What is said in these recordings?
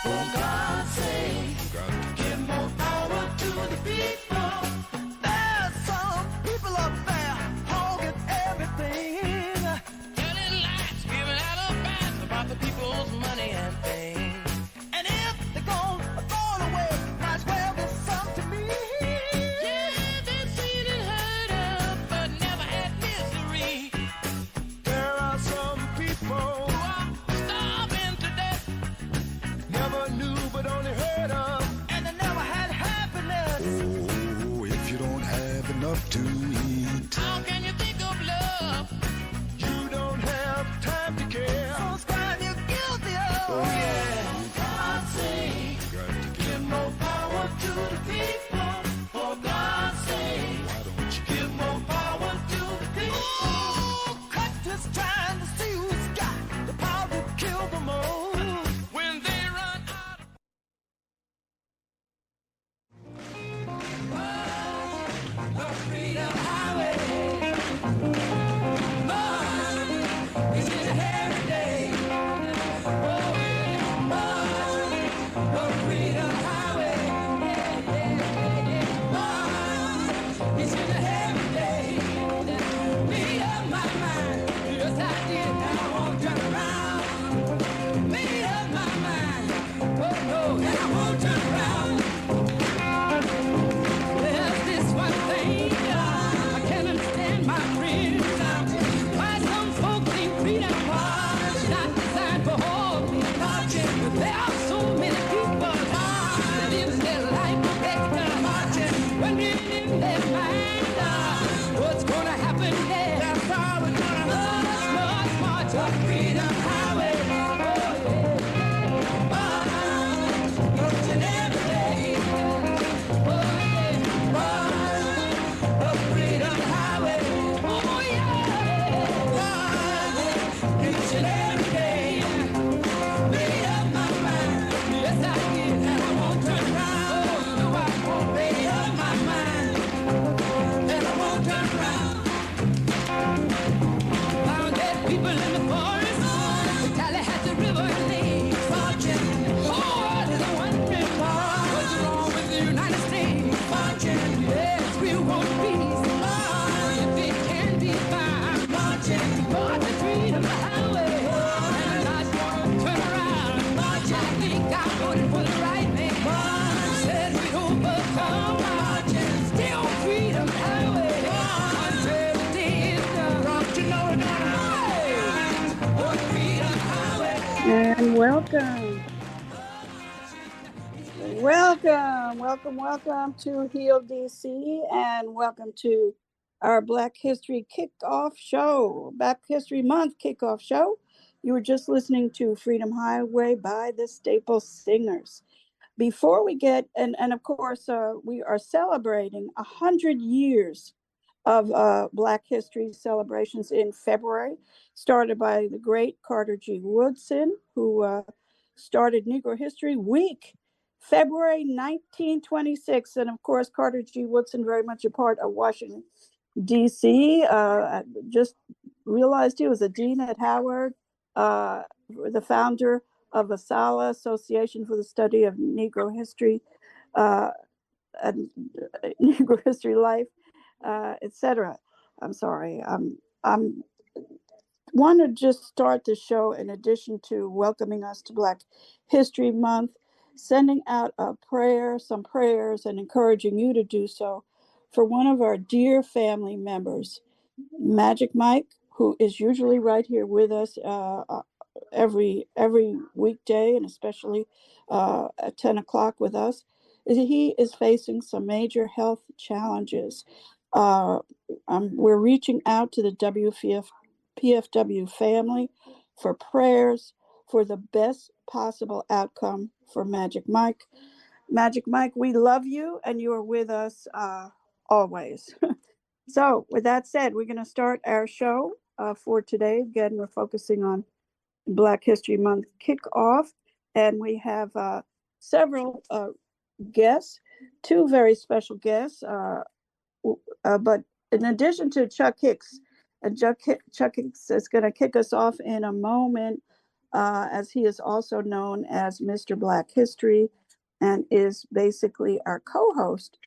For God's sake, give more power to the people. There's some people up there hogging everything. Telling lies, giving alibis about the people's money and things. And if they're gonna throw it away, might as well give some to me. Yeah, they've seen and heard of, but never had misery. There are some people who are starving to death. Never knew, but only heard of. And they never had happiness. Oh, if you don't have enough to eat, How can you think of love? You don't have time to care. So it's crime you're guilty of. Oh, yeah. For God's sake, give more power to the people. For God's sake, why don't you give more power to the people. Ooh, cut this trying to see who's got the power to kill the most. When they run out of the freedom highway. It's in every day. The freedom highway. It's in every day. Made up my mind. Yes, I did. And I won't turn around. Made up my mind. Oh no, and I won't turn around. There's this one thing I can't understand, my friends. Why some folks think freedom was not designed for all people. There are so many people that live their life expecting, wondering in their mind what's gonna happen next. That's all we're gonna march up freedom highway. Each and every day. The freedom highway. Oh yeah. Each and every day. Made up my mind. Yes, I did, and I won't turn around. No, I won't. Made up my mind, and I won't turn around. Found dead people in the forest, the Tallahatchie River and lakes. Marching. Oh, there's a wondering what's wrong with the United States. Marching. Yes, we want peace. If it can be found. Marching. March the freedom highway. And I'm not gonna turn around. March. I think I voted for the right man. March. Said we'd overcome. Marching. Stay on freedom highway. Until the day is done. Don't you know it's gonna on freedom highway. And welcome to Heal DC, and welcome to our Black History Kickoff Show, Black History Month Kickoff Show. You were just listening to Freedom Highway by the Staple Singers. Before we get, and of course, we are celebrating 100 years of Black History celebrations in February, started by the great Carter G. Woodson, who started Negro History Week, February 1926. And of course, Carter G. Woodson, very much a part of Washington, D.C. I just realized he was a dean at Howard, the founder of the SALA, Association for the Study of Negro History, and Negro History Life, etc. I'm sorry. I'm want to just start the show, in addition to welcoming us to Black History Month, sending out some prayers, and encouraging you to do so for one of our dear family members, Magic Mike, who is usually right here with us every weekday, and especially at 10 o'clock with us. He is facing some major health challenges. We're reaching out to the PFW family for prayers for the best possible outcome for Magic Mike. Magic Mike, we love you, and you are with us always. So with that said, we're going to start our show for today. Again, we're focusing on Black History Month kickoff, and we have several guests, two very special guests, but in addition to Chuck Hicks, and Chuck Hicks is going to kick us off in a moment. as he is also known as Mr. Black History and is basically our co-host.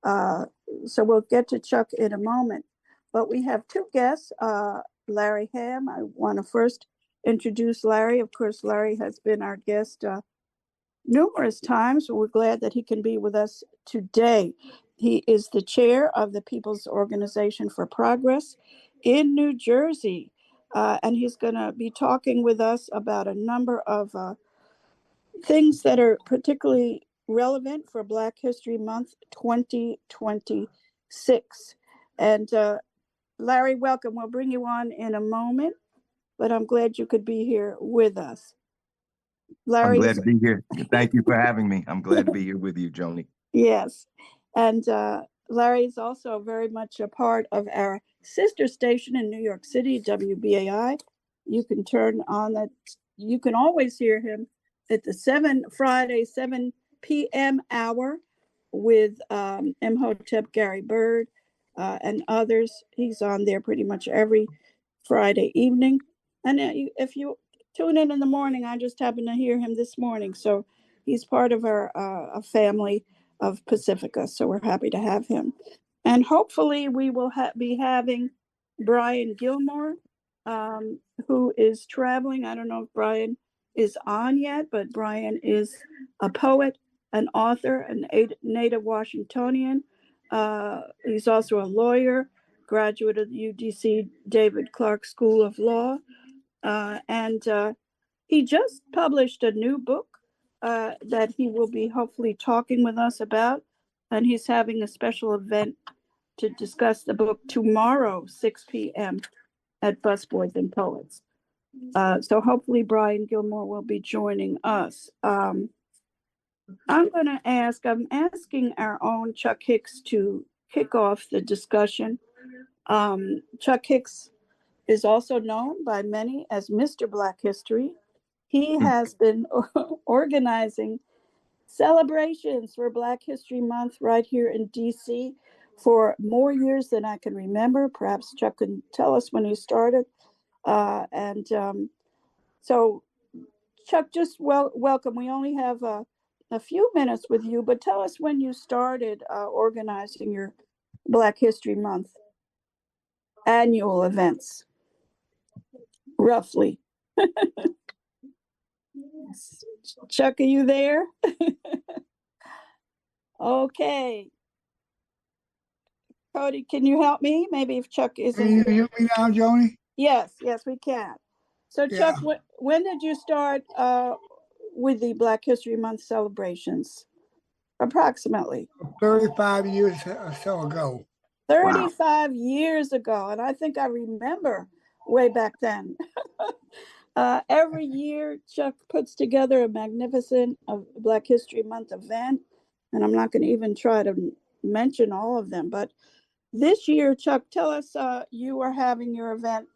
So we'll get to Chuck in a moment. But we have two guests, Larry Hamm. I want to first introduce Larry. Of course, Larry has been our guest numerous times. We're glad that he can be with us today. He is the chair of the People's Organization for Progress in New Jersey. And he's going to be talking with us about a number of things that are particularly relevant for Black History Month 2026. And Larry, welcome. We'll bring you on in a moment, but I'm glad you could be here with us. Larry, I'm glad to be here. Thank you for having me. I'm glad to be here with you, Joni. Yes. And Larry is also very much a part of our sister station in New York City, WBAI. You can turn on that. You can always hear him at the Friday 7 p.m. hour with Imhotep Gary Bird and others. He's on there pretty much every Friday evening. And if you tune in the morning, I just happened to hear him this morning. So he's part of our family of Pacifica. So we're happy to have him. And hopefully we will be having Brian Gilmore, who is traveling. I don't know if Brian is on yet, but Brian is a poet, an author, an native Washingtonian. He's also a lawyer, graduate of the UDC David Clark School of Law. And he just published a new book that he will be hopefully talking with us about. And he's having a special event to discuss the book tomorrow, 6 p.m. at Busboys and Poets. So hopefully Brian Gilmore will be joining us. I'm asking our own Chuck Hicks to kick off the discussion. Chuck Hicks is also known by many as Mr. Black History. He has been organizing celebrations for Black History Month right here in DC for more years than I can remember. Perhaps Chuck can tell us when he started. So Chuck, just welcome. We only have a few minutes with you, but tell us when you started organizing your Black History Month annual events, roughly. Chuck, are you there? Okay. Cody, can you help me? Maybe if Chuck isn't. Can you hear me now, Joni? Yes, we can. So Chuck, when did you start with the Black History Month celebrations? Approximately 35 years or so ago. 35 years ago. And I think I remember way back then. Every year, Chuck puts together a magnificent Black History Month event. And I'm not going to even try to mention all of them. But this year, Chuck, tell us you are having your event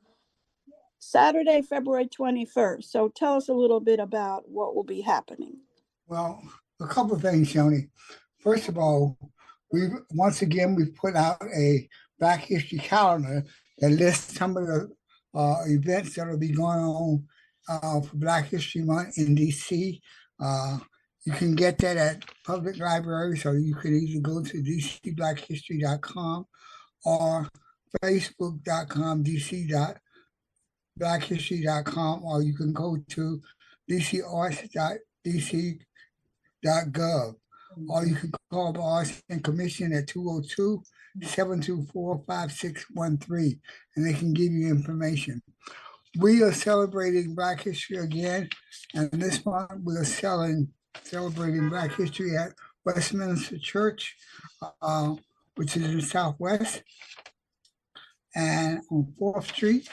Saturday, February 21st. So tell us a little bit about what will be happening. Well, a couple of things, Joni. First of all, we've put out a Black History calendar that lists some of the events that will be going on for Black History Month in DC. You can get that at public libraries, or you can either go to dcblackhistory.com or facebook.com, dc.blackhistory.com, or you can go to dcarts.dc.gov, or you can call the Arts and Commission at 202-724-5613, and they can give you information. We are celebrating Black History again, and this month we are celebrating Black History at Westminster Church, which is in the Southwest, and on 4th Street.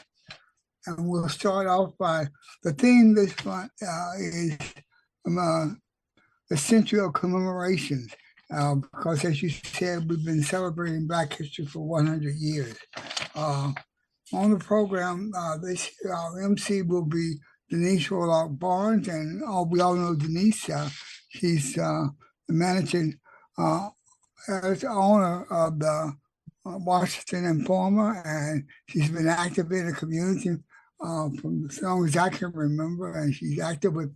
And we'll start off by the theme this month is the century of commemorations, because as you said, we've been celebrating Black History for 100 years. On the program this year, our MC will be Denise Roloff Barnes, and we all know Denise. She's the managing owner of the Washington Informer, and she's been active in the community from as long as I can remember, and she's active with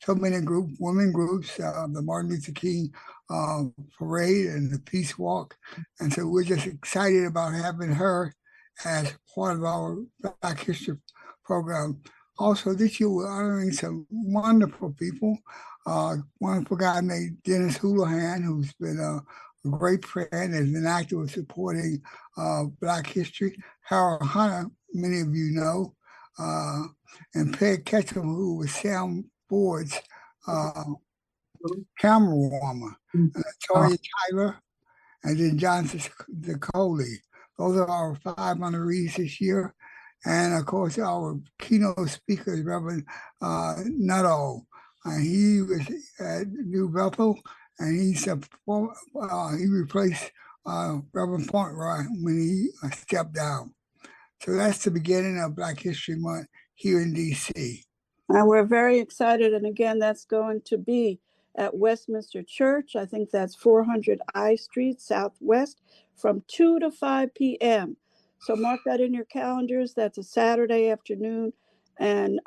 so many women groups, the Martin Luther King parade and the Peace Walk, and so we're just excited about having her as part of our Black History program. Also, this year we're honoring some wonderful people. Wonderful guy named Dennis Houlihan, who's been a great friend and has been active with supporting Black history. Harold Hunter, many of you know, and Peg Ketchum, who was Sam Ford's camera warmer, Toya Tyler, and then John DeColey. Those are our 5 honorees this year. And of course, our keynote speaker is Reverend Nuttall. He was at New Bethel, and he replaced Reverend Pointroy when he stepped down. So that's the beginning of Black History Month here in D.C. And we're very excited. And again, that's going to be at Westminster Church. I think that's 400 I Street Southwest from 2 to 5 p.m. So mark that in your calendars. That's a Saturday afternoon. And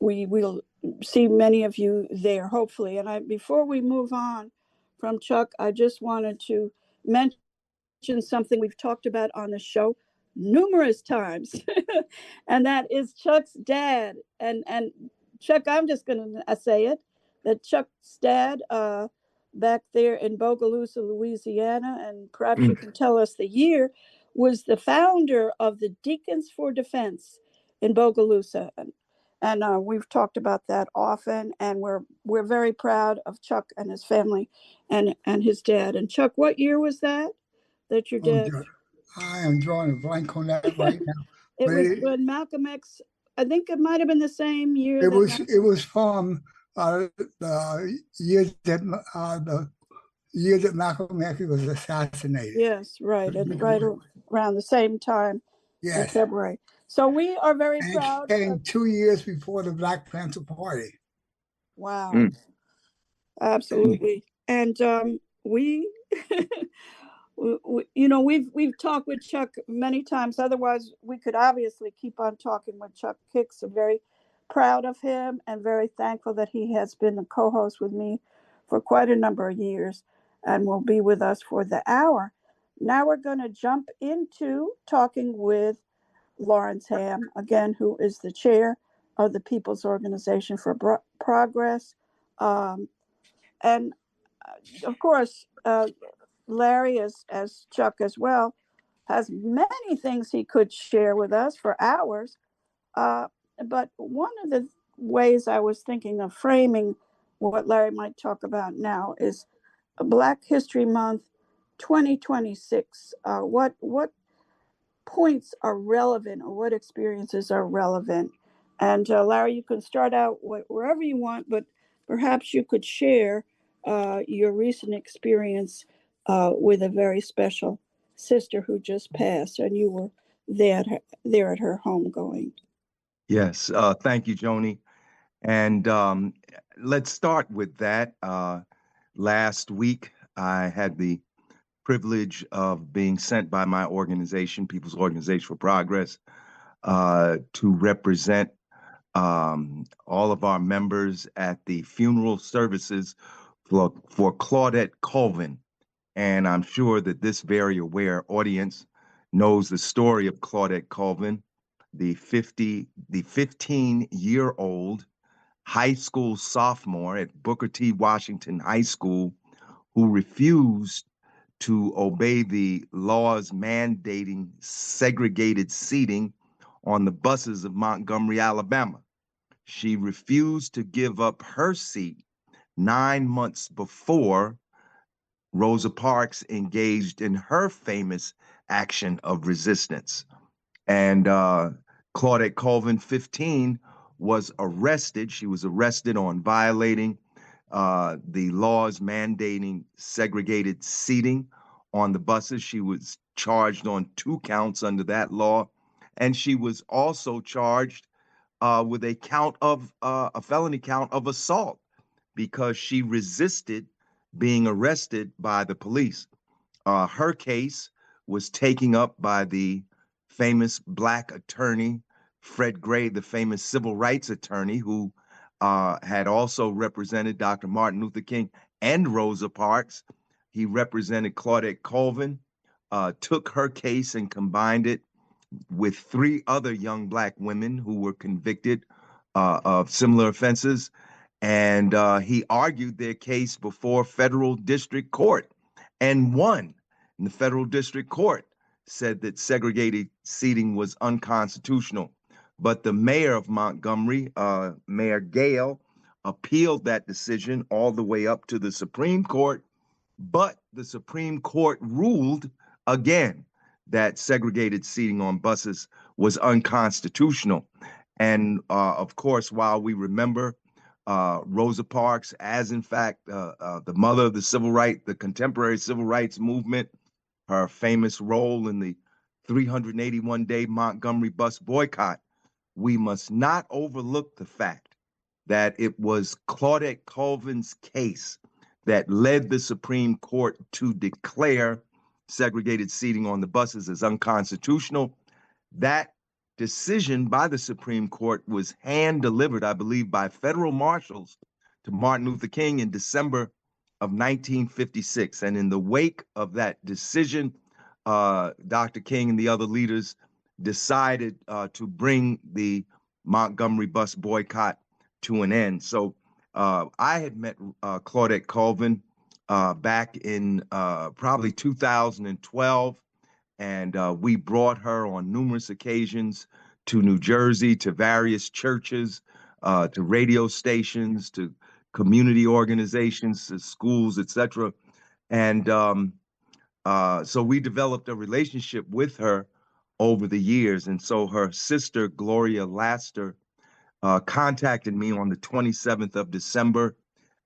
we will see many of you there, hopefully. And before we move on from Chuck, I just wanted to mention something we've talked about on the show numerous times, and that is Chuck's dad. And Chuck, I'm just going to say it, that Chuck's dad, back there in Bogalusa, Louisiana, and perhaps you can tell us the year, was the founder of the Deacons for Defense in Bogalusa. And we've talked about that often, and we're very proud of Chuck and his family and his dad. And Chuck, what year was that your dad? I am drawing a blank on that right now. It was when Malcolm X, I think it might have been the same year. It was from the years that Malcolm X was assassinated. Yes, right, and right around the same time. Yes. In February. So we are very proud. It came 2 years before the Black Panther Party. Wow. Absolutely. And we we've talked with Chuck many times. Otherwise, we could obviously keep on talking with Chuck Hicks. I'm very proud of him and very thankful that he has been the co-host with me for quite a number of years and will be with us for the hour. Now we're going to jump into talking with Lawrence Hamm, again, who is the chair of the People's Organization for Progress. And of course, Larry, as Chuck as well, has many things he could share with us for hours. But one of the ways I was thinking of framing what Larry might talk about now is Black History Month 2026. What points are relevant, or what experiences are relevant? And Larry, you can start out wherever you want, but perhaps you could share your recent experience with a very special sister who just passed, and you were there at her homegoing. Yes, thank you, Joni. And let's start with that. Last week, I had the privilege of being sent by my organization, People's Organization for Progress, to represent all of our members at the funeral services for Claudette Colvin. And I'm sure that this very aware audience knows the story of Claudette Colvin, the 15-year-old high school sophomore at Booker T. Washington High School who refused to obey the laws mandating segregated seating on the buses of Montgomery, Alabama. She refused to give up her seat 9 months before Rosa Parks engaged in her famous action of resistance. And Claudette Colvin, 15, was arrested. She was arrested on violating the laws mandating segregated seating on the buses. She was charged on 2 counts under that law. And she was also charged with a felony count of assault because she resisted being arrested by the police. Her case was taken up by the famous Black attorney, Fred Gray, the famous civil rights attorney who had also represented Dr. Martin Luther King and Rosa Parks. He represented Claudette Colvin, took her case and combined it with three other young Black women who were convicted of similar offenses. And he argued their case before federal district court and won. And the federal district court said that segregated seating was unconstitutional. But the mayor of Montgomery, Mayor Gale, appealed that decision all the way up to the Supreme Court. But the Supreme Court ruled again that segregated seating on buses was unconstitutional. And of course, while we remember Rosa Parks as, in fact, the mother of the contemporary civil rights movement, her famous role in the 381-day Montgomery bus boycott, we must not overlook the fact that it was Claudette Colvin's case that led the Supreme Court to declare segregated seating on the buses as unconstitutional. That decision by the Supreme Court was hand delivered, I believe, by federal marshals to Martin Luther King in December of 1956. And in the wake of that decision, Dr. King and the other leaders decided to bring the Montgomery bus boycott to an end. So I had met Claudette Colvin back in probably 2012, and we brought her on numerous occasions to New Jersey, to various churches, to radio stations, to community organizations, to schools, etc. And so we developed a relationship with her over the years. And so her sister, Gloria Laster, contacted me on the 27th of December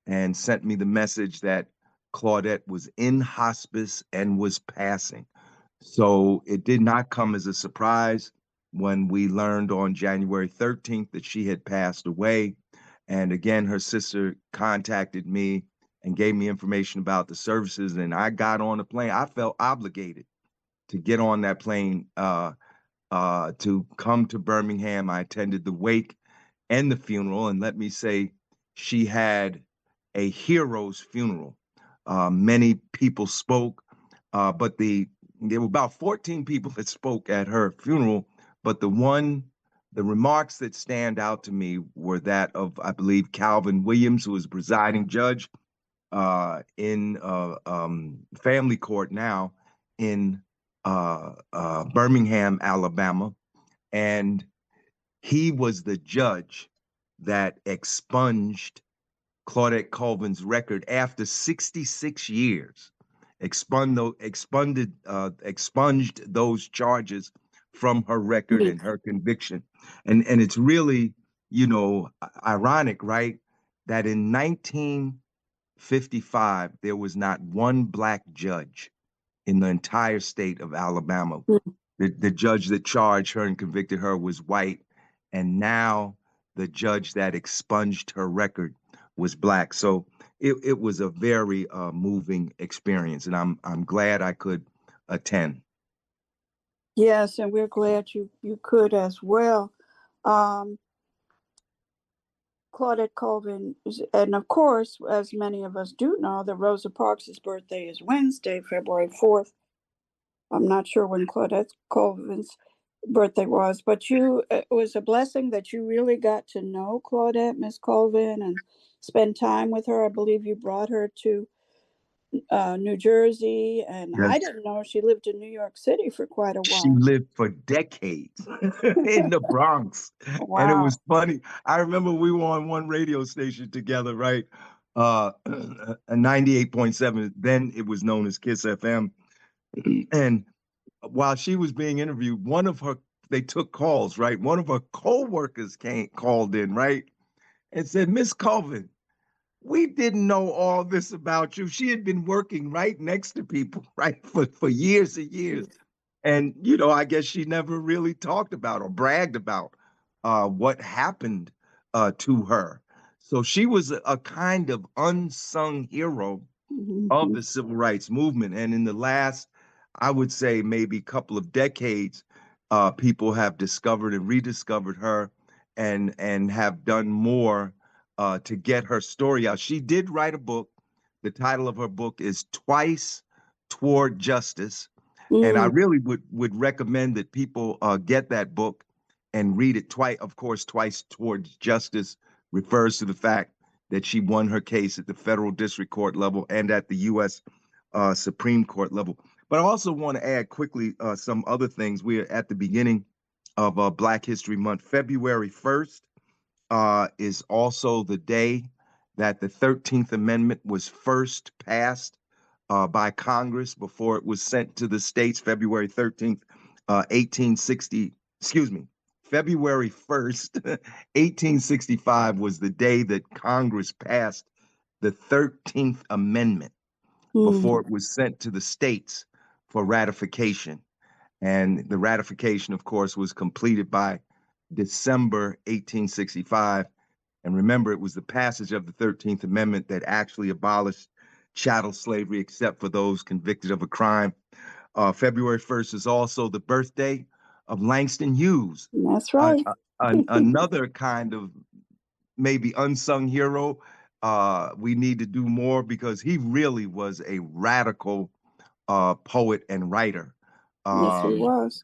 and sent me the message that Claudette was in hospice and was passing. So it did not come as a surprise when we learned on January 13th that she had passed away. And again, her sister contacted me and gave me information about the services, and I got on the plane. I felt obligated to get on that plane to come to Birmingham. I attended the wake and the funeral, and let me say, she had a hero's funeral. Many people spoke, but there were about 14 people that spoke at her funeral, but the remarks that stand out to me were that of, I believe, Calvin Williams, who was presiding judge in family court now in Birmingham, Alabama. And he was the judge that expunged Claudette Colvin's record after 66 years, expunged those charges from her record and her conviction. And it's really, ironic, right? That in 1955, there was not one Black judge in the entire state of Alabama. The judge that charged her and convicted her was white, and now the judge that expunged her record was Black. So it was a very moving experience, and I'm glad I could attend. Yes, and we're glad you could as well. Claudette Colvin, and of course, as many of us do know, that Rosa Parks' birthday is Wednesday, February 4th. I'm not sure when Claudette Colvin's birthday was, but it was a blessing that you really got to know Claudette, Miss Colvin, and spend time with her. I believe you brought her to New Jersey, and I didn't know she lived in New York City for quite a while. She lived for decades in the Bronx. Wow. And it was funny. I remember we were on one radio station together, right? 98.7. Then it was known as Kiss FM. And while she was being interviewed, they took calls, right? One of her co-workers called in, right? And said, Miss Colvin, we didn't know all this about you. She had been working right next to people, right, for years and years. And, I guess she never really talked about or bragged about what happened to her. So she was a kind of unsung hero of the civil rights movement. And in the last, I would say, maybe couple of decades, people have discovered and rediscovered her, and have done more to get her story out. She did write a book. The title of her book is Twice Toward Justice, and I Mm, really would recommend that people get that book and read it twice. Of course, Twice Towards Justice refers to the fact that she won her case at the federal district court level and at the U.S. Supreme Court level. But I also want to add quickly some other things. We're at the beginning of Black History Month. February 1st is also the day that the 13th Amendment was first passed by Congress before it was sent to the states. February 13th, 1860, excuse me, February 1st, 1865 was the day that Congress passed the 13th Amendment before mm, it was sent to the states for ratification. And the ratification, of course, was completed by December 1865. And remember, it was the passage of the 13th Amendment that actually abolished chattel slavery, except for those convicted of a crime. February 1st is also the birthday of Langston Hughes, that's an, right. another kind of maybe unsung hero. We need to do more because he really was a radical poet and writer. Yes, he Um, was.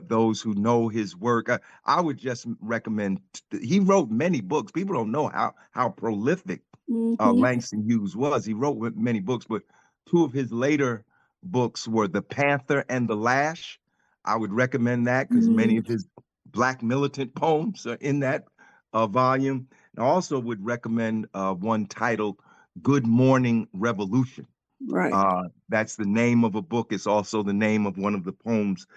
those who know his work, I would just recommend. He wrote many books. People don't know how prolific Hmm. Langston Hughes was. He wrote many books, but two of his later books were The Panther and the Lash. I would recommend that because many Mm, of his Black militant poems are in that volume. I also would recommend one titled Good Morning Revolution. right. That's the name of a book. It's also the name of one of the poems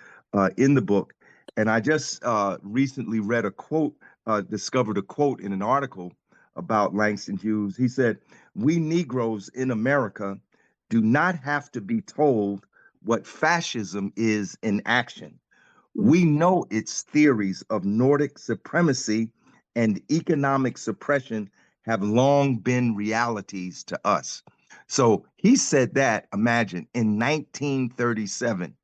in the book. And I just recently read a quote, discovered a quote in an article about Langston Hughes. He said, "We Negroes in America do not have to be told what fascism is in action. Mm, We know its theories of Nordic supremacy and economic suppression have long been realities to us." So he said that, imagine, in 1937.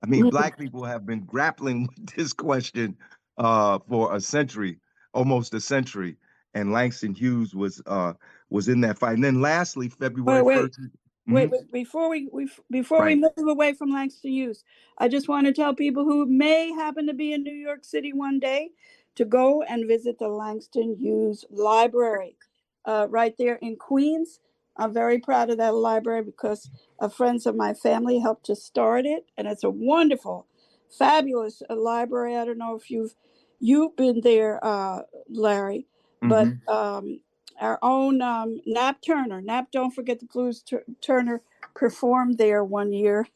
I mean, mm, Black people have been grappling with this question for a century, almost a century. And Langston Hughes was in that fight. And then lastly, wait, February wait. 1st. Wait, Mhm. wait, before we Right. move away from Langston Hughes, I just want to tell people who may happen to be in New York City one day to go and visit the Langston Hughes Library, right there in Queens. I'm very proud of that library because friends of my family helped to start it, and it's a wonderful, fabulous library. I don't know if you've been there, Larry, but Hmm. our own Nap Turner. Nap, don't forget the Turner performed there one year.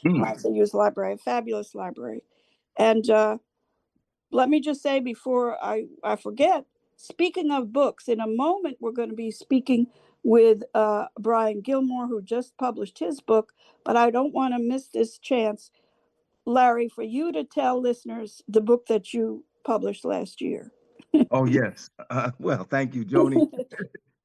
Langston Hughes Library, a fabulous library. And let me just say before I forget, speaking of books, in a moment we're going to be speaking with Brian Gilmore, who just published his book, but I don't want to miss this chance, Larry, for you to tell listeners the book that you published last year. Oh, yes. Well, thank you, Joni.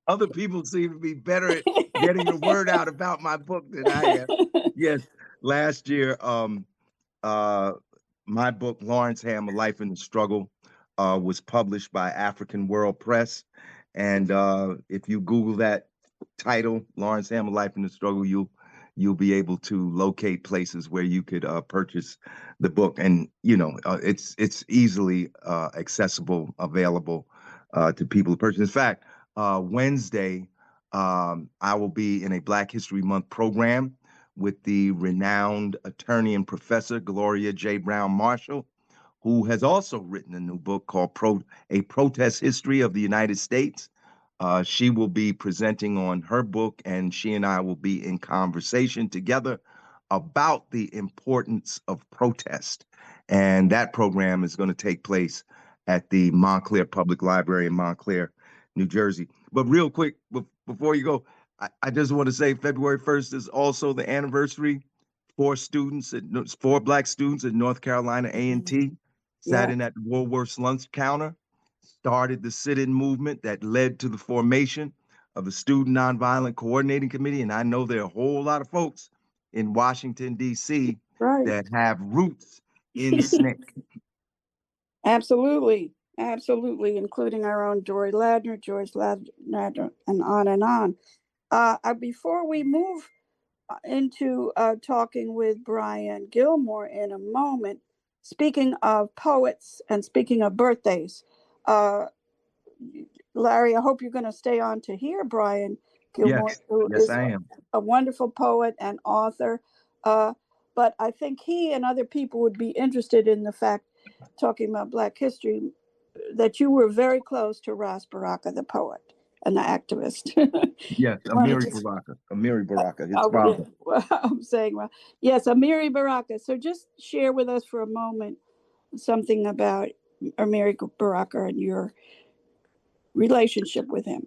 Other people seem to be better at getting the word out about my book than I am. Yes, last year, uh, my book, Lawrence Hamm, A Life in the Struggle, was published by African World Press. And if you Google that title, Lawrence Hamm, A Life in the Struggle, you'll be able to locate places where you could purchase the book. And it's easily accessible, available to people to purchase. In fact, Wednesday, I will be in a Black History Month program with the renowned attorney and professor Gloria J. Brown Marshall, who has also written a new book called A Protest History of the United States. She will be presenting on her book, and she and I will be in conversation together about the importance of protest. And that program is going to take place at the Montclair Public Library in Montclair, New Jersey. But real quick, before you go, I just want to say February 1st is also the anniversary for for Black students at North Carolina A&T sat Yeah, in at the Woolworth's lunch counter, started the sit-in movement that led to the formation of the Student Nonviolent Coordinating Committee. And I know there are a whole lot of folks in Washington, D.C. right. that have roots in SNCC. Absolutely. Absolutely. Including our own George Ladner, and on and on. Before we move into talking with Brian Gilmore in a moment, speaking of poets and speaking of birthdays, uh, Larry, I hope you're going to stay on to hear Brian Gilmore, Yes, who yes, is I am. a wonderful poet and author. Uh, but I think he and other people would be interested in the fact, talking about Black history, that you were very close to Ras Baraka, the poet and the activist. Yes, Wanted Amiri to Baraka. Amiri Baraka, his Oh, yeah. father. Well, I'm saying, well, yes, Amiri Baraka. So just share with us for a moment something about Amiri Baraka and your relationship with him.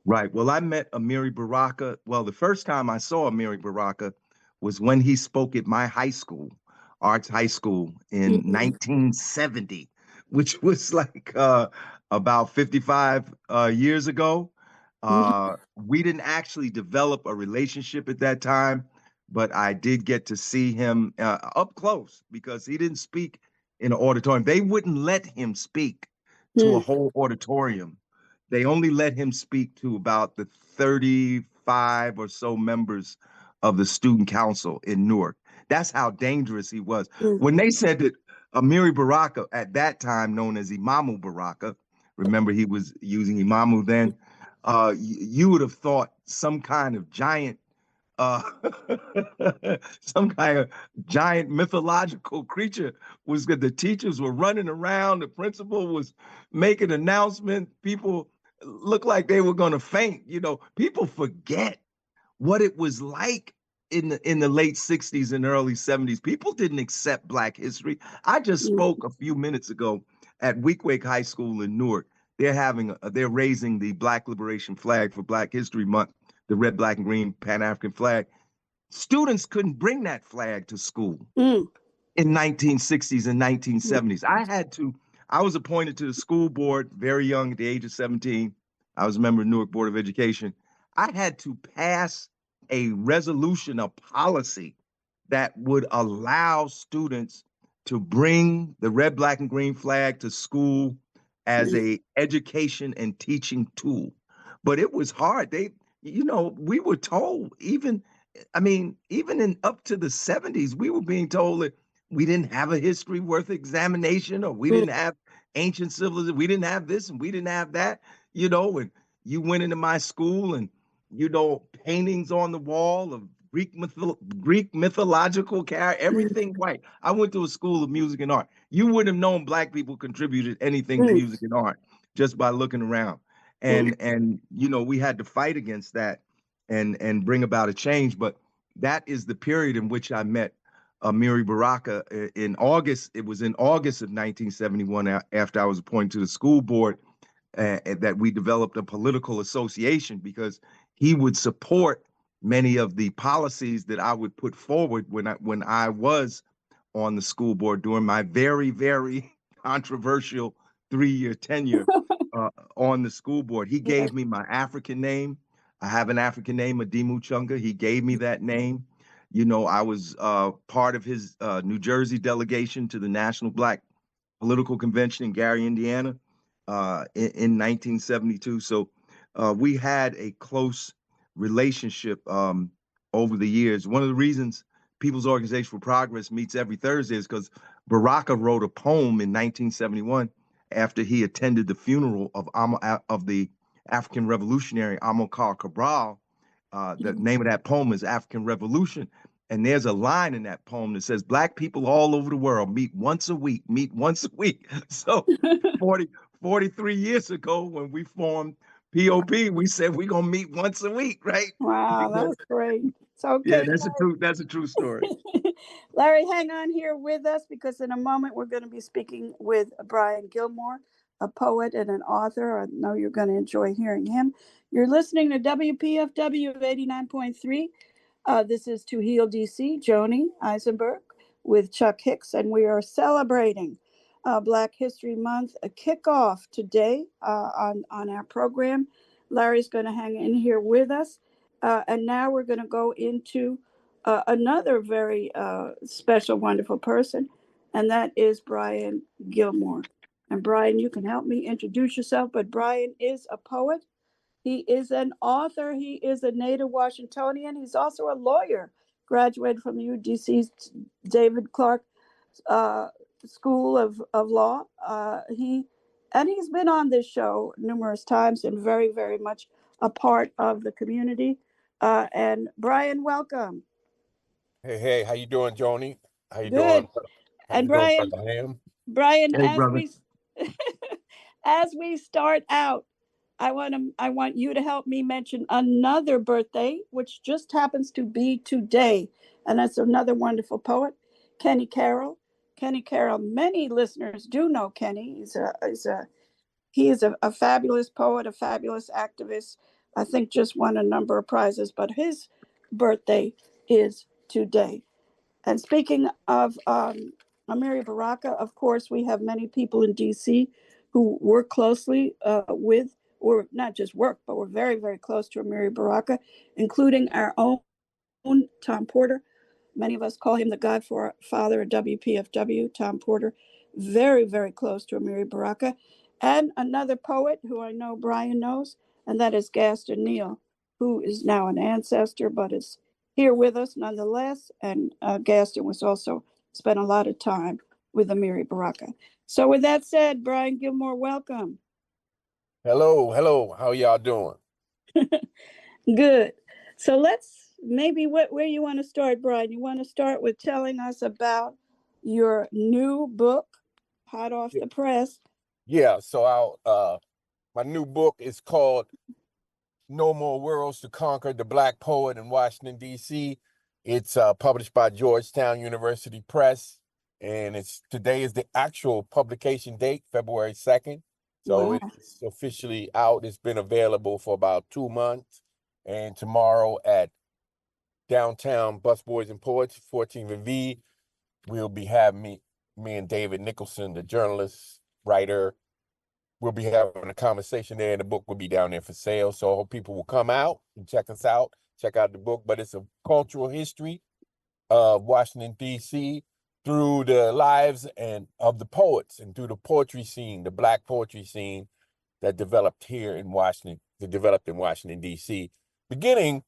Right. Well, I met Amiri Baraka. Well, the first time I saw Amiri Baraka was when he spoke at my high school, Arts High School, in Mhm. 1970, which was like about 55 years ago. We didn't actually develop a relationship at that time, but I did get to see him up close because he didn't speak in an auditorium. They wouldn't let him speak to a Mhm. whole auditorium. They only let him speak to about the 35 or so members of the student council in Newark. That's how dangerous he was. Mhm. When they said that Amiri Baraka, at that time known as Imamu Baraka, remember he was using Imamu then, you would have thought some kind of giant uh, some kind of giant mythological creature was good. The teachers were running around. The principal was making announcements. People looked like they were going to faint. You know, people forget what it was like in the late 60s and early 70s. People didn't accept Black history. I just spoke a few minutes ago at Weequahic High School in Newark. They're raising the Black liberation flag for Black History Month, the red, black, and green Pan-African flag. Students couldn't bring that flag to school Mhm. in 1960s and Mhm. 1970s. I was appointed to the school board very young at the age of 17. I was a member of the Newark Board of Education. I had to pass a resolution, a policy that would allow students to bring the red, black, and green flag to school as Mhm. a education and teaching tool. But it was hard. We were told even in up to the 70s, we were being told that we didn't have a history worth examination, or we Mhm. didn't have ancient civilization, we didn't have this and we didn't have that. And you went into my school and paintings on the wall of Greek mythological character, everything white. I went to a school of music and art. You wouldn't have known Black people contributed anything to Mhm. music and art just by looking around. Mhm. And we had to fight against that and bring about a change. But that is the period in which I met Amiri Baraka in August. It was in August of 1971, after I was appointed to the school board, that we developed a political association because he would support many of the policies that I would put forward when I was on the school board during my very, very controversial 3-year tenure on the school board. He Yes. gave me my African name. I have an African name, Adimu Chunga. He gave me that name. I was part of his New Jersey delegation to the National Black Political Convention in Gary, Indiana, in 1972. So we had a close relationship over the years. One of the reasons People's Organization for Progress meets every Thursday is because Baraka wrote a poem in 1971 after he attended the funeral of the African revolutionary Amilcar Cabral. The name of that poem is African Revolution. And there's a line in that poem that says, Black people all over the world meet once a week, meet once a week. So 43 years ago, when we formed POP, we said we're going to meet once a week, right? Wow, that Because, was great. So, yeah, okay, that's a true story. Larry, hang on here with us because in a moment we're going to be speaking with Brian Gilmore, a poet and an author. I know you're going to enjoy hearing him. You're listening to WPFW 89.3. This is To Heal DC, Joni Eisenberg with Chuck Hicks, and we are celebrating Black History Month, a kickoff today on our program. Larry's going to hang in here with us. And now we're going to go into another very special, wonderful person, and that is Brian Gilmore. And Brian, you can help me introduce yourself, but Brian is a poet. He is an author. He is a native Washingtonian. He's also a lawyer, graduated from the UDC's David Clark uh, School of Law. He's been on this show numerous times and very, very much a part of the community. And Brian, welcome. Hey, how you doing, Joni? How you Good. doing? How And you doing, Brian, Brother Hamm? Brian, Hey, brother. as we start out, I want you to help me mention another birthday, which just happens to be today, and that's another wonderful poet, Kenny Carroll. Kenny Carroll. Many listeners do know Kenny. He is a fabulous poet, a fabulous activist. I think just won a number of prizes, but his birthday is today. And speaking of Amiri Baraka, of course, we have many people in DC who work closely with, or not just work, but we're very, very close to Amiri Baraka, including our own Tom Porter. Many of us call him the godfather of WPFW, Tom Porter, very, very close to Amiri Baraka. And another poet who I know Brian knows, and that is Gaston Neal, who is now an ancestor, but is here with us nonetheless. And Gaston was also spent a lot of time with Amiri Baraka. So with that said, Brian Gilmore, welcome. Hello. How y'all doing? Good. So let's maybe where you want to start, Brian. You want to start with telling us about your new book, hot off the press. Yeah. So my new book is called "No More Worlds to Conquer: The Black Poet in Washington D.C." It's published by Georgetown University Press, and today is the actual publication date, February 2nd. So Wow. it's officially out. It's been available for about 2 months, and tomorrow at downtown Busboys and Poets, 14th and V. We'll be having me and David Nicholson, the journalist, writer. We'll be having a conversation there, and the book will be down there for sale. So I hope people will come out and check us out, check out the book. But it's a cultural history of Washington, D.C. through the lives and of the poets and through the poetry scene, the Black poetry scene that developed here in Washington, that developed in Washington, D.C., beginning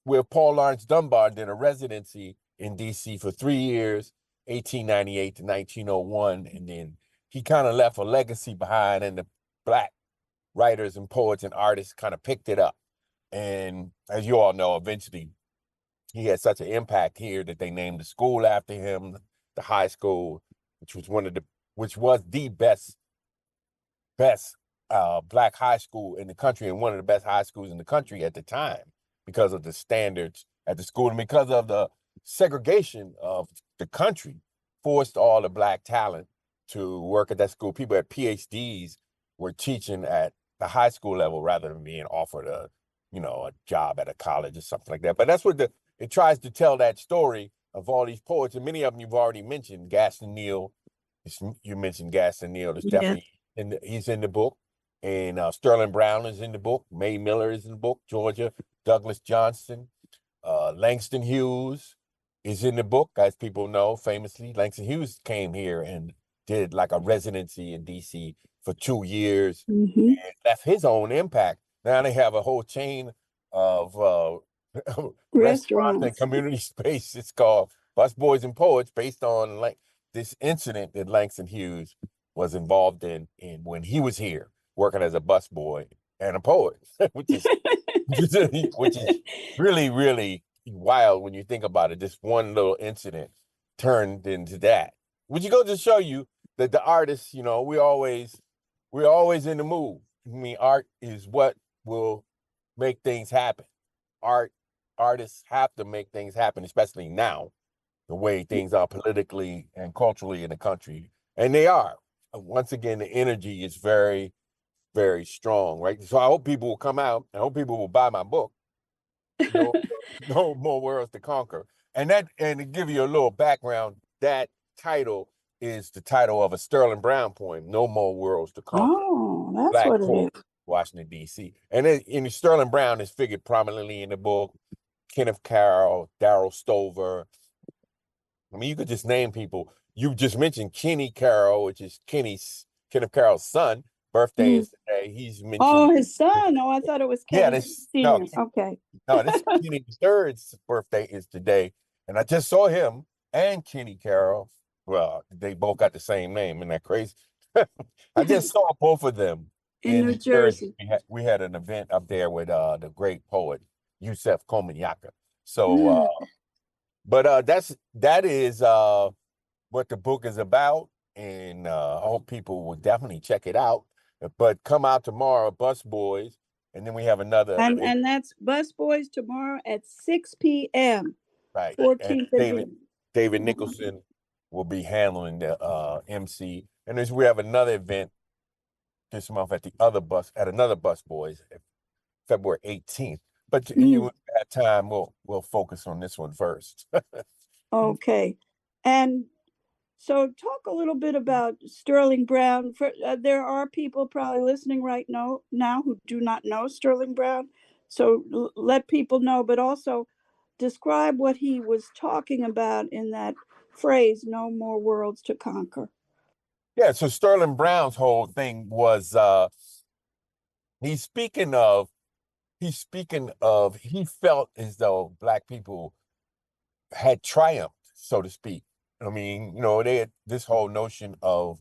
where Paul Laurence Dunbar did a residency in D.C. for 3 years, 1898 to 1901. And then he kind of left a legacy behind, and the Black writers and poets and artists kind of picked it up. And as you all know, eventually he had such an impact here that they named the school after him, the high school, which was the best Black high school in the country, and one of the best high schools in the country at the time, because of the standards at the school and because of the segregation of the country, forced all the Black talent to work at that school. People at PhDs were teaching at the high school level rather than being offered a job at a college or something like that. But that's what it tries to tell, that story of all these poets, and many of them you've already mentioned. Gaston Neal, you mentioned Gaston Neal. There's Yeah. definitely he's in the book. And Sterling Brown is in the book. Mae Miller is in the book. Georgia Douglas Johnston. Langston Hughes is in the book, as people know famously. Langston Hughes came here and did like a residency in D.C. for 2 years Mm-hmm. and left his own impact. Now they have a whole chain of restaurants and Restaurants. community space. It's called Busboys and Poets, based on this incident that Langston Hughes was involved in when he was here working as a busboy and a poet, which is really, really wild when you think about it. This one little incident turned into that. Which goes to show you that the artists, we're always in the mood. I mean, art is what will make things happen. Artists have to make things happen, especially now, the way things are politically and culturally in the country. And they are. Once again, the energy is very, very strong, right? So I hope people will come out. I hope people will buy my book. No, no more worlds to conquer. And to give you a little background, that title is the title of a Sterling Brown poem, "No More Worlds to Conquer." Oh, that's Black what it poet, is. Washington, D.C. And Sterling Brown is figured prominently in the book. Kenneth Carroll, Darrell Stover. I mean, you could just name people. You just mentioned Kenny Carroll, which is Kenny Kenneth Carroll's son, birthday Mm. is today. He's Oh, mentioned. his son. Oh, I thought it was Yeah, Kennedy this Sr. Okay. no, this Kenny III's birthday is today, and I just saw him and Kenny Carroll. Well, they both got the same name, isn't that crazy? I just saw both of them In in New New Jersey. Jersey. We had an event up there with the great poet Yusef Komunyakaa. So, Mm. but that is what the book is about, and I hope people will definitely check it out. But come out tomorrow, Bus Boys, and then we have another. And that's Bus Boys tomorrow at 6 p.m. Right. And 14th and David V. David Nicholson will be handling the MC. And as we have another event this month at another Bus Boys, February 18th. But you at time we'll focus on this one first. Okay. And so talk a little bit about Sterling Brown. There are people probably listening right now who do not know Sterling Brown. So let people know, but also describe what he was talking about in that phrase, no more worlds to conquer. Yeah, so Sterling Brown's whole thing was he's speaking of he felt as though black people had triumphed, so to speak. I mean, they had this whole notion of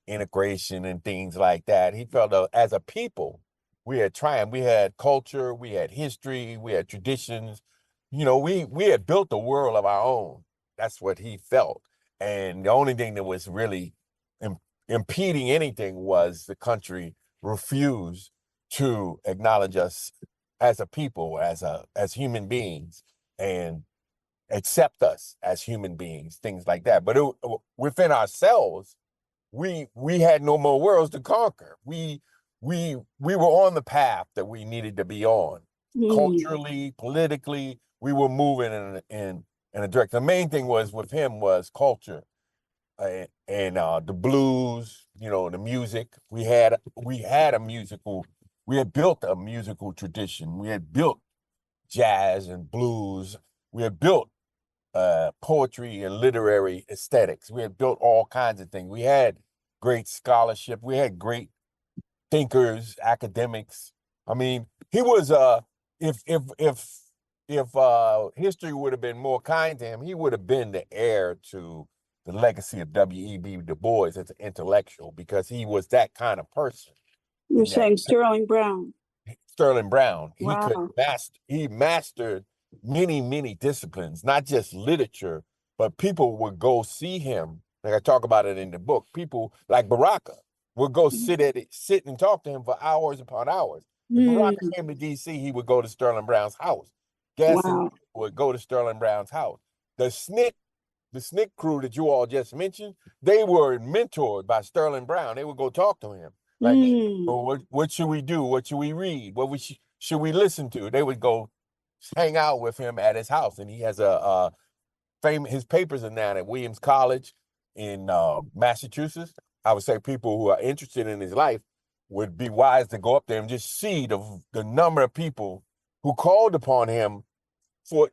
integration and things like that. He felt as a people, we had triumphed. We had culture, we had history, we had traditions. We had built a world of our own. That's what he felt. And the only thing that was really impeding anything was the country refused to acknowledge us as a people, as human beings. And accept us as human beings, things like that. But within ourselves, we had no more worlds to conquer. We were on the path that we needed to be on, culturally, politically. We were moving in a direction. The main thing with him was culture and the blues. The music. We had built a musical tradition. We had built jazz and blues. We had built poetry and literary aesthetics. We had built all kinds of things. We had great scholarship. We had great thinkers, academics. I mean, he was if history would have been more kind to him, he would have been the heir to the legacy of W.E.B. Du Bois as an intellectual, because he was that kind of person. You're saying Sterling Brown. Sterling Brown. Wow. He mastered many disciplines, not just literature, but people would go see him. Like I talk about it in the book. People like Baraka would go sit and talk to him for hours upon hours. If Baraka came to DC, he would go to Sterling Brown's house. Gaston would go to Sterling Brown's house. The SNCC crew that you all just mentioned, they were mentored by Sterling Brown. They would go talk to him. Like, what should we do? What should we read? What should we listen to? They would go hang out with him at his house, and he has his papers are now at Williams College in Massachusetts. I would say people who are interested in his life would be wise to go up there and just see the number of people who called upon him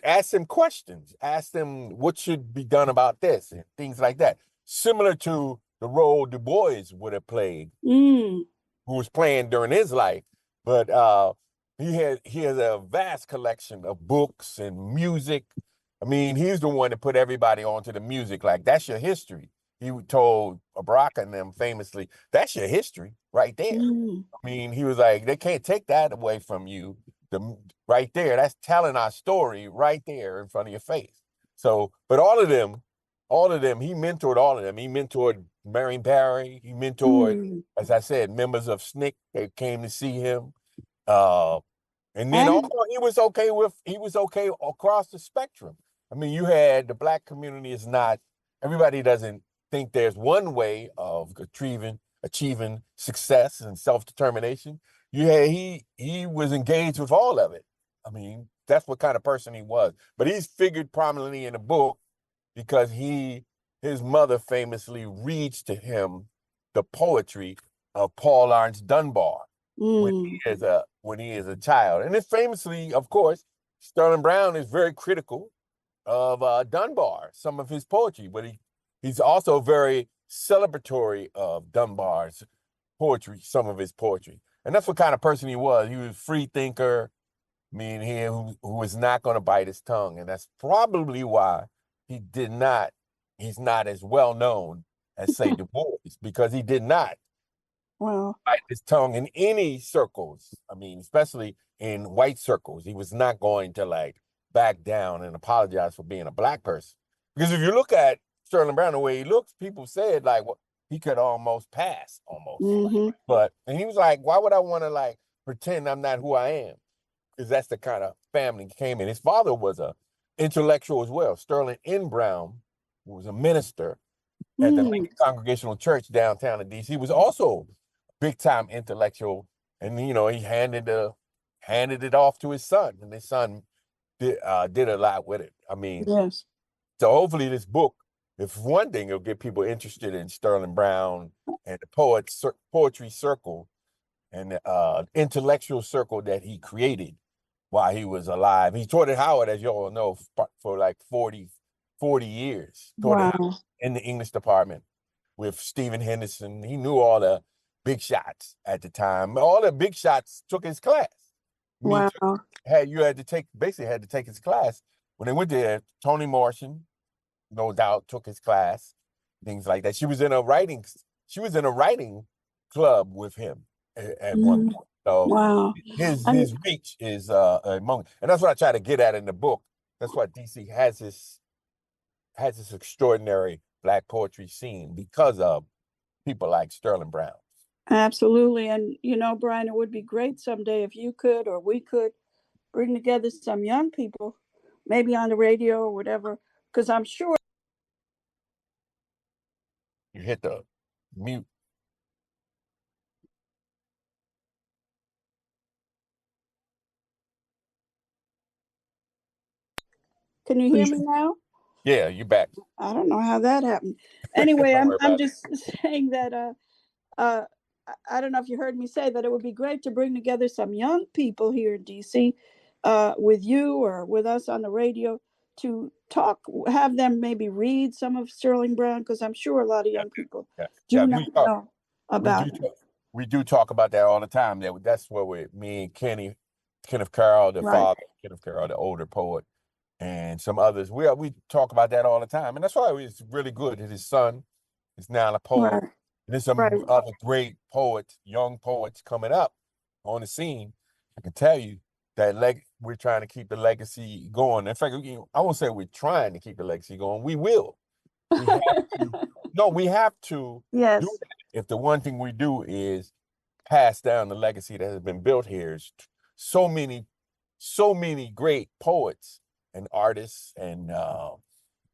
ask him questions, ask them what should be done about this and things like that. Similar to the role Du Bois would have played, who was playing during his life. But he has a vast collection of books and music. I mean, he's the one that put everybody onto the music. Like, that's your history. He told Baraka and them famously, that's your history right there. I mean, he was like, they can't take that away from you. Right there, that's telling our story right there in front of your face. So, but all of them, he mentored all of them. He mentored Marion Barry. He mentored, as I said, members of SNCC that came to see him. And then also he was okay across the spectrum. I mean, you had the Black community is not, everybody doesn't think there's one way of achieving success and self-determination. He was engaged with all of it. I mean, that's what kind of person he was. But he's figured prominently in the book because his mother famously reads to him the poetry of Paul Laurence Dunbar when he is a child. And it's famously, of course, Sterling Brown is very critical of Dunbar, some of his poetry, but he's also very celebratory of Dunbar's poetry, some of his poetry. And that's what kind of person he was. He was a free thinker, who was not going to bite his tongue. And that's probably why he's not as well known as, say, Du Bois, because he did not Wow. bite his tongue in any circles. Especially in white circles. He was not going to like back down and apologize for being a black person. Because if you look at Sterling Brown, the way he looks, people said like, well, he could almost pass almost. Mm-hmm. And he was like, why would I want to like pretend I'm not who I am? Because that's the kind of family he came in. His father was a intellectual as well. Sterling N. Brown, who was a minister at the Lincoln Congregational Church downtown in D.C., was also big time intellectual. And he handed it off to his son, and his son did a lot with it. Yes. So hopefully this book, if one thing, it'll get people interested in Sterling Brown and the poetry circle and the intellectual circle that he created while he was alive. He taught at Howard, as you all know, for like 40 years. Taught at Howard in the English department with Stephen Henderson. He knew all the big shots at the time. All the big shots took his class. Wow. You had to take his class. When they went there, Toni Morrison, no doubt, took his class, things like that. She was in a writing club with him at one point. So wow. His reach is among, and that's what I try to get at in the book. That's why DC has this extraordinary Black poetry scene because of people like Sterling Brown. Absolutely. And Brian, it would be great someday if you could or we could bring together some young people, maybe on the radio or whatever, because I'm sure. You hit the mute. Can you hear me now? Yeah, you back. I don't know how that happened. Anyway, I'm just saying that I don't know if you heard me say that it would be great to bring together some young people here in DC with you or with us on the radio to talk, have them maybe read some of Sterling Brown, because I'm sure a lot of young people do not know about him. We do talk about that all the time. That's where me and Kenneth Carroll, the father, Kenneth Carroll, the older poet, and some others. We talk about that all the time. And that's why it's really good that his son is now a poet. Right. And there's some other great poets, young poets coming up on the scene. I can tell you that we're trying to keep the legacy going. In fact, I won't say we're trying to keep the legacy going. We will. We have to. No, we have to Yes. do that. If the one thing we do is pass down the legacy that has been built here, is so many great poets and artists and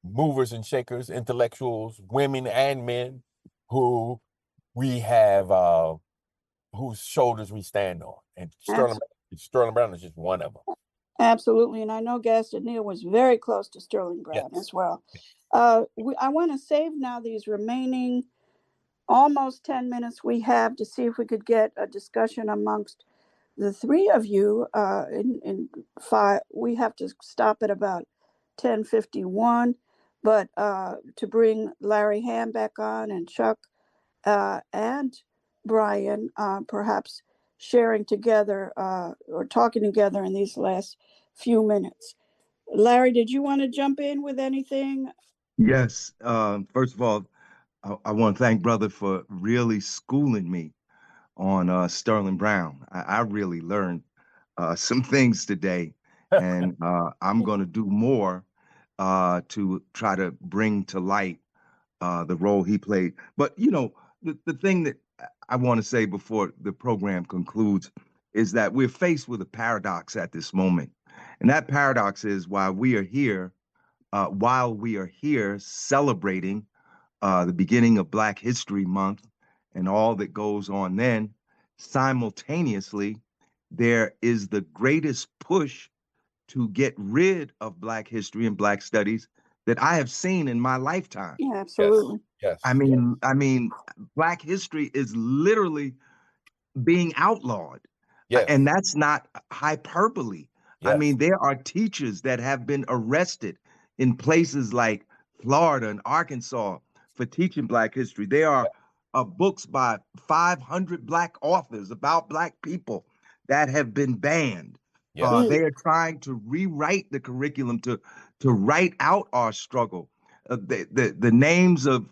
movers and shakers, intellectuals, women and men, who we have, whose shoulders we stand on. And Sterling Brown is just one of them. Absolutely. And I know Gaston Neal was very close to Sterling Brown as well. I want to save now these remaining almost 10 minutes we have to see if we could get a discussion amongst the three of you in five. We have to stop at about 10:51, but to bring Larry Hamm back on and Chuck and Brian perhaps sharing together or talking together in these last few minutes. Larry, did you want to jump in with anything? Yes. First of all, I want to thank brother for really schooling me on Sterling Brown. I really learned some things today, and I'm going to do more to try to bring to light the role he played. But the thing that I want to say before the program concludes is that we're faced with a paradox at this moment, and that paradox is while we are here celebrating the beginning of Black History Month and all that goes on then, simultaneously, there is the greatest push to get rid of Black history and Black studies that I have seen in my lifetime. Yeah, absolutely. Yes. I mean, Black history is literally being outlawed. Yes. And that's not hyperbole. Yes. I mean, there are teachers that have been arrested in places like Florida and Arkansas for teaching Black history. There are books by 500 Black authors about Black people that have been banned. Yes. They are trying to rewrite the curriculum to write out our struggle. The names of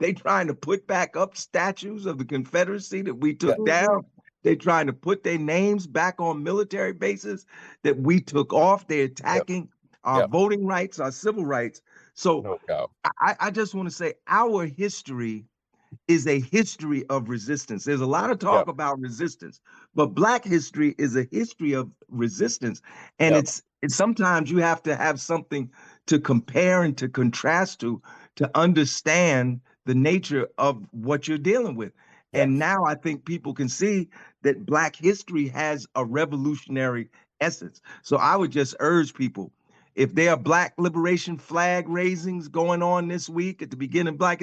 they trying to put back up statues of the Confederacy that we took Yeah. down. They're trying to put their names back on military bases that we took off. They're attacking our Yep. voting rights, our civil rights. So No doubt. I just want to say our history is a history of resistance. There's a lot of talk Yep. about resistance, but Black history is a history of resistance. And Yep. it's sometimes you have to have something to compare and to contrast to understand the nature of what you're dealing with. Yes. And now I think people can see that Black history has a revolutionary essence. So I would just urge people, if there are Black liberation flag raisings going on this week at the beginning of Black,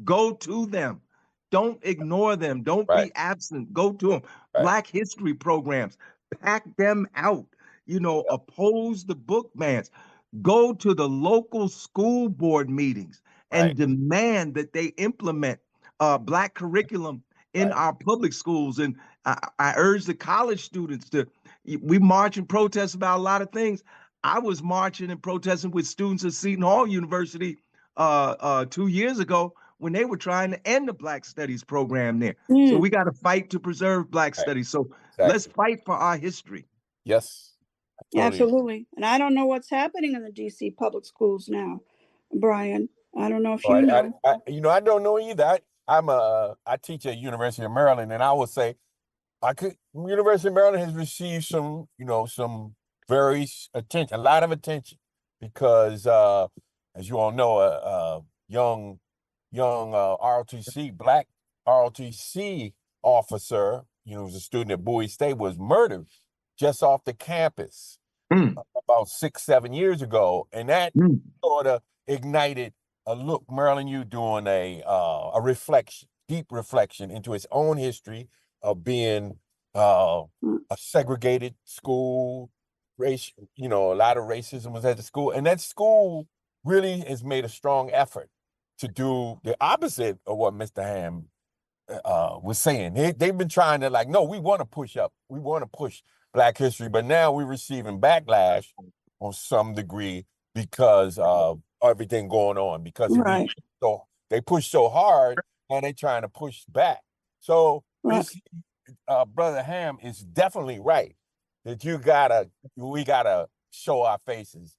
go to them. Don't ignore them. Don't Right. be absent. Go to them. Right. Black history programs, pack them out. Yep. Oppose the book bans. Go to the local school board meetings and Right. demand that they implement Black curriculum in Right. our public schools. And I urge the college students we march and protest about a lot of things. I was marching and protesting with students at Seton Hall University 2 years ago when they were trying to end the Black Studies program there. So we got to fight to preserve Black Right. Studies. So let's Exactly. fight for our history. Yes. I totally agree. Absolutely. And I don't know what's happening in the DC public schools now, Brian. I don't know if Oh, you know. I don't know either. I teach at University of Maryland, and I would say University of Maryland has received some very attention, a lot of attention, because as you all know, young ROTC, Black ROTC officer, was a student at Bowie State, was murdered just off the campus about 6-7 years ago, and that sort of ignited a look. Maryland U doing a reflection, deep reflection into its own history of being a segregated school, race. A lot of racism was at the school, and that school really has made a strong effort to do the opposite of what Mr. Hamm was saying. They've been trying to no, we want to push up, we want to push Black history, but now we're receiving backlash on some degree because of everything going on. Because Right. they push so hard, and they trying to push back. So this Brother Hamm is definitely right that we gotta show our faces.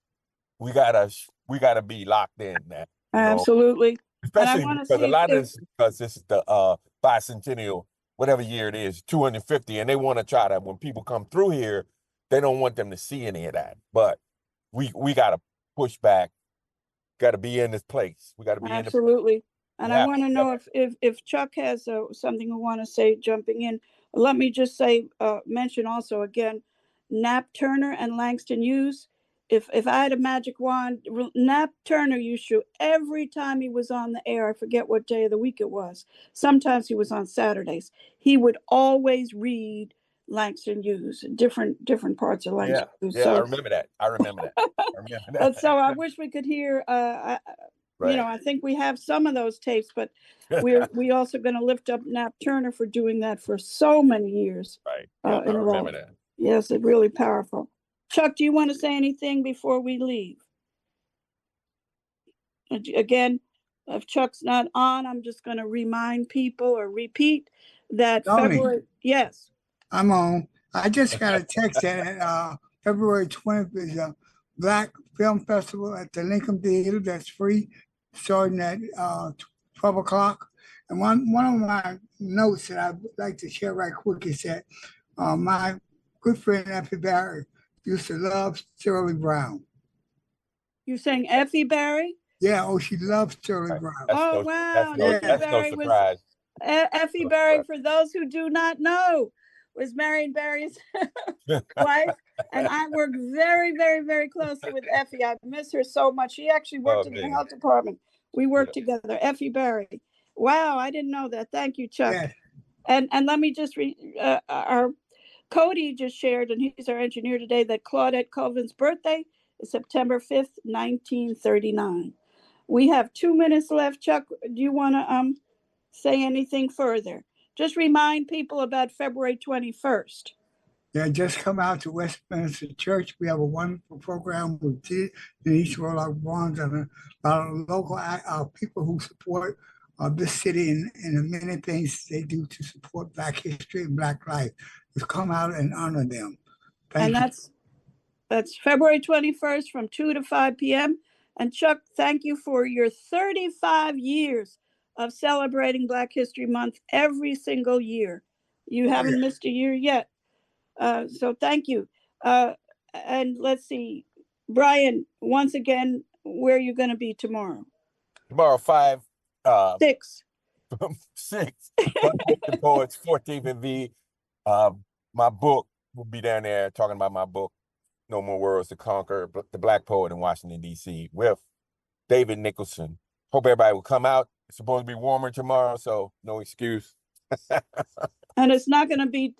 We gotta be locked in now. Absolutely. Especially and I because a see lot of this, because this is the bicentennial, whatever year it is, 250, and they want to try to, when people come through here, they don't want them to see any of that. But we got to push back. Got to be in this place. We got to be absolutely. And I Yeah. want to know if Chuck has something I want to say jumping in. Let me just say, mention also again, Nat Turner and Langston Hughes. If I had a magic wand, Nat Turner used to, every time he was on the air, I forget what day of the week it was. Sometimes he was on Saturdays. He would always read Langston Hughes, different parts of Langston Hughes. I remember that. I remember that. But so I wish we could hear. Right. I think we have some of those tapes, but we also going to lift up Nat Turner for doing that for so many years. Right. In I a row. remember that. Yes, it's really powerful. Chuck, do you want to say anything before we leave? Again, if Chuck's not on, I'm just going to remind people or repeat that Tony. February. Yes. I'm on. I just got a text that February 20th is a Black Film Festival at the Lincoln Theater. That's free, starting at 12 o'clock. And one of my notes that I'd like to share right quick is that my good friend Effie Barry used to love Shirley Brown. You're saying Effie Barry? Yeah, she loves Shirley Brown. Wow. That's no surprise. Effie Barry, for those who do not know, was Marion Barry's wife. And I worked very, very, very closely with Effie. I miss her so much. She actually worked in the health department. We worked together. Effie Barry. Wow, I didn't know that. Thank you, Chuck. Yes. And let me just our Cody just shared, and he's our engineer today, that Claudette Colvin's birthday is September 5th, 1939. We have 2 minutes left. Chuck, do you want to say anything further. Just remind people about February 21st. Yeah, just come out to Westminster Church. We have a wonderful program with Denise Roloff Barnes and a lot of local people who support this city and the many things they do to support Black history and Black life. Just come out and honor them. Thank And you. that's February 21st from 2 to 5 p.m. And Chuck, thank you for your 35 years of celebrating Black History Month every single year. You haven't missed a year yet. So thank you. And let's see, Brian, once again, where are you going to be tomorrow? Tomorrow, 6. 6, Busboys and Poets, 14th and V. My book will be down there talking about my book, No More Worlds to Conquer, the Black Poet in Washington, D.C. with David Nicholson. Hope everybody will come out. It's supposed to be warmer tomorrow, so no excuse. And it's not going to be,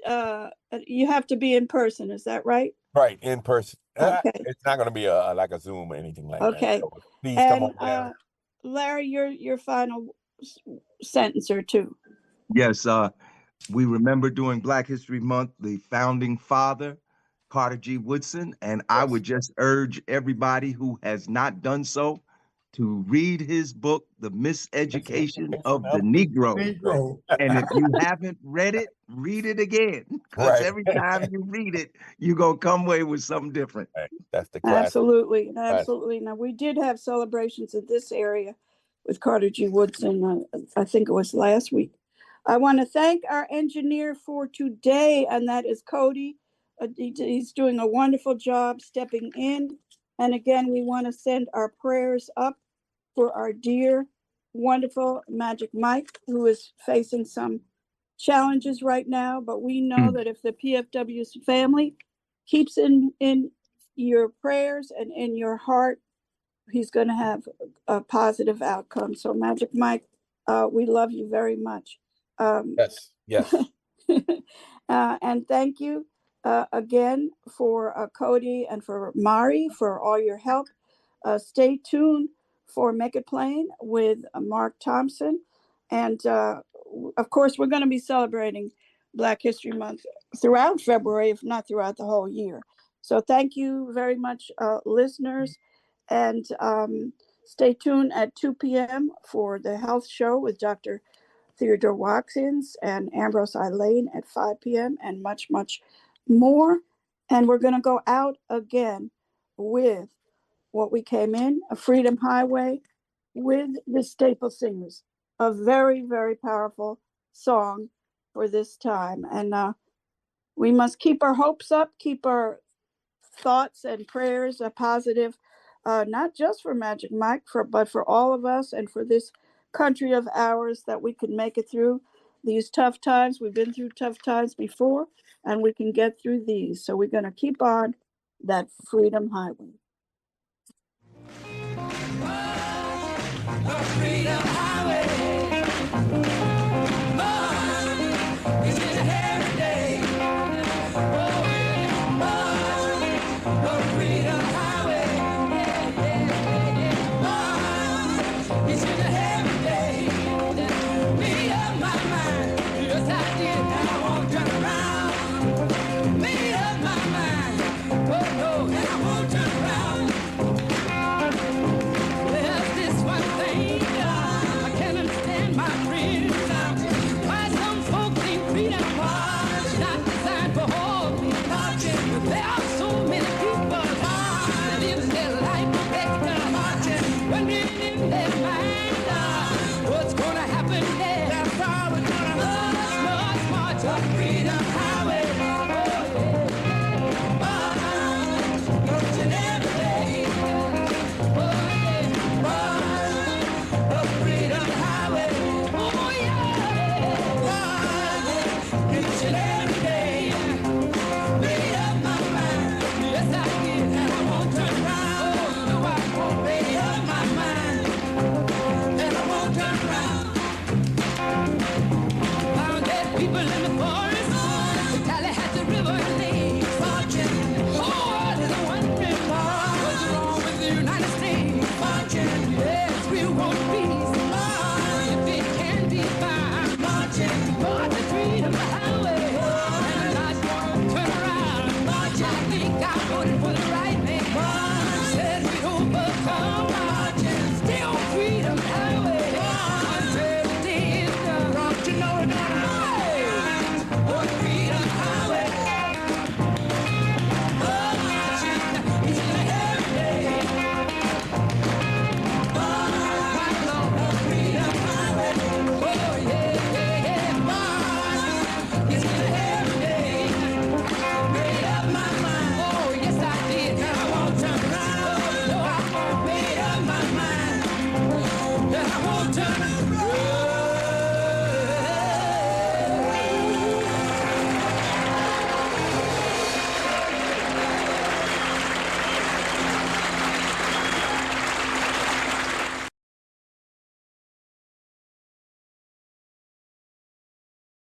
you have to be in person. Is that right? Right, in person. Okay. It's not going to be like a Zoom or anything like Okay. that. So please come And on down. Larry, your final sentence or two. Yes, we remember during Black History Month the founding father, Carter G. Woodson, and I would just urge everybody who has not done so to read his book, The Miseducation of the Negro. Negro. And if you haven't read it, read it again. Because Right. every time you read it, you're going to come away with something different. Right. That's the class. Absolutely. Absolutely. Now, we did have celebrations in this area with Carter G. Woodson. I think it was last week. I want to thank our engineer for today, and that is Cody. He's doing a wonderful job stepping in. And again, we want to send our prayers up for our dear, wonderful Magic Mike, who is facing some challenges right now. But we know that if the PFW's family keeps in your prayers and in your heart, he's going to have a positive outcome. So Magic Mike, we love you very much. Yes. And thank you again for Cody and for Mari for all your help. Stay tuned for Make It Plain with Mark Thompson. And of course, we're going to be celebrating Black History Month throughout February, if not throughout the whole year. So thank you very much, listeners. And stay tuned at 2 p.m. for the health show with Dr. Theodore Watkins and Ambrose Elaine at 5 p.m. and much, much more. And we're going to go out again with what we came in, a Freedom Highway with the Staple Singers, a very, very powerful song for this time. And we must keep our hopes up, keep our thoughts and prayers positive, not just for Magic Mike, but for all of us and for this country of ours, that we can make it through these tough times. We've been through tough times before, and we can get through these. So we're going to keep on that Freedom Highway.